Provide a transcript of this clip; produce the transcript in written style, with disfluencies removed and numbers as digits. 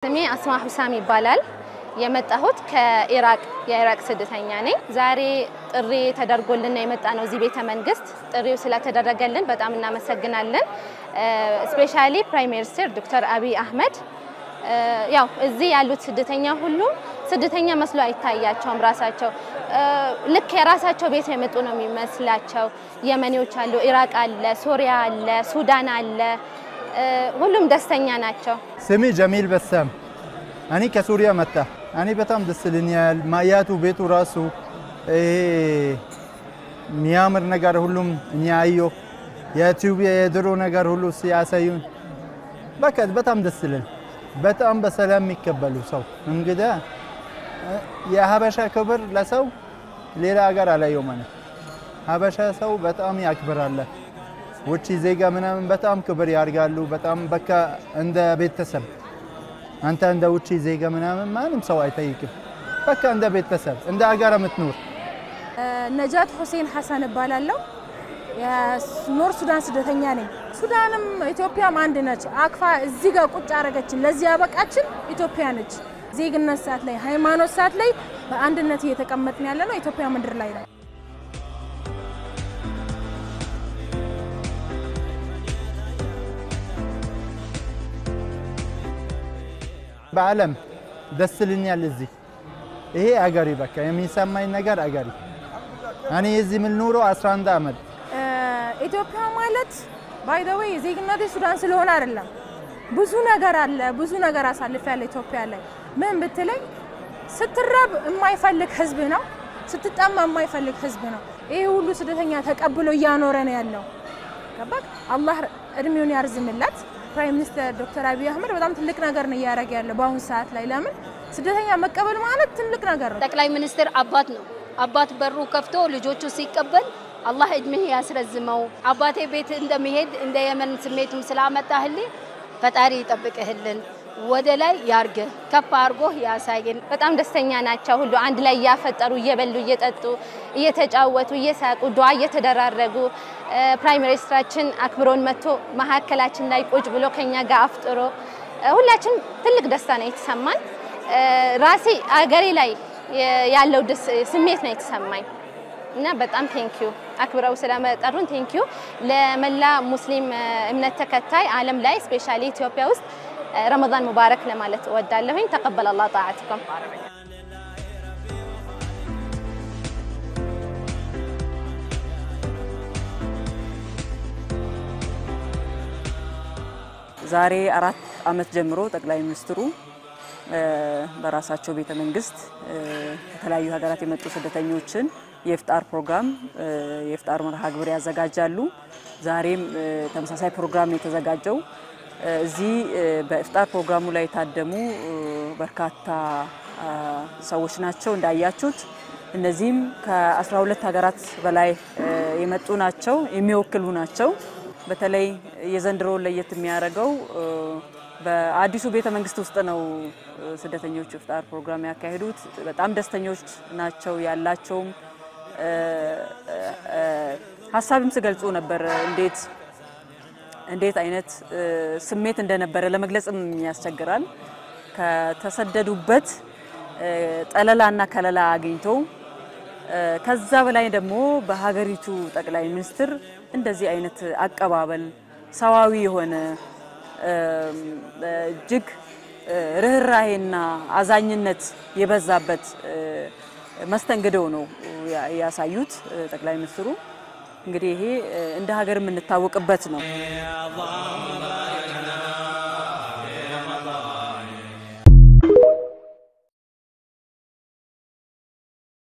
ስሜ አስማ ሁሳም ይባላል የመጣሁት ከኢራቅ ስደተኛ ነኝ ዛሬ ጥሪ ተደርጎልን የመጣነው እዚህ ቤተ መንግስት ጥሪው ስለተደረገልን በጣም እናመሰግናለን ስፔሻሊ ፕራይም ሚኒስተር ዶክተር አብይ አህመድ ያው እዚህ ያሉት ስደተኛ ሁሉ ስደተኛ መስሎ አይታያቸውም ራሳቸው ልክ የራሳቸው ቤት የመጡ ነው የሚመስላቸው የመኔዎች አሉ ኢራቅ አለ ሶሪያ አለ ሱዳን አለ ሁሉም ደስተኛ ናቸው ስሜ ጀሚል በሰም አኒ ከሱሪያ መጣ አኒ በጣም ደስ ይለኛል ማያቱ ቤቱ ራሱ ሚያምር ነገር ሁሉም እኛ አዮ የኢትዮጵያ የድሮ ነገር ሁሉ ሲያሳዩን በጣም ደስ ይላል በጣም በሰላም የሚቀበሉ ሰው እንግዳ የሀበሻ ክብር ለሰው ሌላ ሀገር አላየው ማለት ሀበሻ ሰው በጣም ያክብራል ውጪ ዜጋ ምናምን በጣም ክብር ያርጋሉ በጣም በቃ እንደ ቤተሰብ አንተ እንደ ውጪ ዜጋ ምናምን ማንም ሰው አይጠይቅም በቃ እንደ ቤተሰብ እንደ ሀገር የምትኖር ነጃት ሁሴን ሐሰን ባላለው የኖር ሱዳን ስደተኛ ነኝ ሱዳንም ኢትዮጵያም አንድ ነች አክፋ እዚህ ጋር ቁጭ አረጋችን ለዚህ ያበቃችን ኢትዮጵያ ነች ዜግነት ሰዓት ላይ ሃይማኖት ሰዓት ላይ በአንድነት እየተቀመጥን ያለነው ኢትዮጵያ ምድር ላይ ነው በአለም ደስ ይለኛል እዚህ ይሄ አገሪ በቃ የሚሰማኝ ነገር አገሪ እኔ እዚህ ምን ኑሮ 11 አመት ኢትዮጵያ ማለት ባይ ዘ ዌይ ዜግነቴ ሱዳን ስለሆነ አይደለም ብዙ ነገር አለ ብዙ ነገር አሳልፈያለሁ ኢትዮጵያ ላይ ምን ብትለኝ ስትራብ የማይፈልግ ህዝብ ነው ስትጠማ የማይፈልግ ህዝብ ነው ይሄ ሁሉ ስደተኛ ተቀብሎ ያኖረ ነው ያለው ገባክ አላህ እድሜውን ያርዝምላት ፕራይም ሚኒስተር ዶክተር አብይ አህመድ በጣም ትልቅ ነገር ነው ያረጋግ ያለው በአሁን ሰዓት ላይ ለምን ስደተኛ መቀበል ማለት ትልቅ ነገር ነው ጠቅላይ ሚኒስተር አባት ነው አባት በሩ ከፍቶ ልጆቹ ሲቀበል አላህ እድሜህ ያስረዝመው አባቴ ቤት እንደሚሄድ እንደ የመን ስሜቱም ስላመጣህልኝ ፈጣሪ ይጠብቅህልን ወደ ላይ ያርገ ከፍ አርጎ ያሳየን በጣም ደስተኛ ናቸው ሁሉ አንድ ላይ ያፈጠሩ እየበሉ እየጠጡ እየተጫወቱ እየሳቁ ዱዓ እየተደራረጉ ፕራይም ሚኒስተራችን አክብሮን መጥቶ መሐከላችን ላይ ቁጭ ብሎ ከኛ ጋር አፍጥሮ ሁላችን ትልቅ ደስታ ነው የተሰማን ራሴ አገሬ ላይ ያለው ስሜት ነው የተሰማኝ እና በጣም ቴንኪዩ አክብረው ስለመጠሩን ቴንኪዩ ለመላ ሙስሊም እምነት ተከታይ ዓለም ላይ ስፔሻሊ ኢትዮጵያ ውስጥ رمضان مبارك لمالت ودالهين تقبل الله طاعتكم ዛሬ 4 አመት ጀምሮ ጠቅላይ ሚኒስትሩ በራሳቸው ቤተ መንግስት ከተለያዩ ሀገራት የመጡ ስደተኞችን የፍጣር ፕሮግራም የፍጣር መርሃ ግብር ያዘጋጃሉ ዛሬም ተመሳሳይ ፕሮግራም የተዘጋጀው እዚህ በፍጣር ፕሮግራሙ ላይ ታደሙ በርካታ ሰዎች ናቸው እንዳያችሁት እነዚህም ከ12 ሀገራት በላይ የመጡ ናቸው የሚወክሉ ናቸው በተለይ የዘንድሮ ለየት የሚያደርገው በአዲሱ ቤተ መንግስት ውስጥ ነው ስደተኞች ፍጣር ፕሮግራም ያካሄዱት በጣም ደስተኞች ናቸው ያላቸው ሐሳብም ሲገልጹ ነበር እንዴት አይነት ስሜት እንደነበረ ለመግለጽም ያስቸግራል ከተሰደዱበት ጠለላና ከለላ አግኝተው ከዛ በላይ ደግሞ በሀገሪቱ ጠቅላይ ሚኒስትር እንደዚህ አይነት አቀባበል ሰዋዊ የሆነ እጅግ ርህራሄና አዛኝነት የበዛበት መስተንግዶ ነው ያሳዩት ጠቅላይ ሚኒስትሩ እንግዲህ ይሄ እንደ ሀገር የምንታወቅበት ነው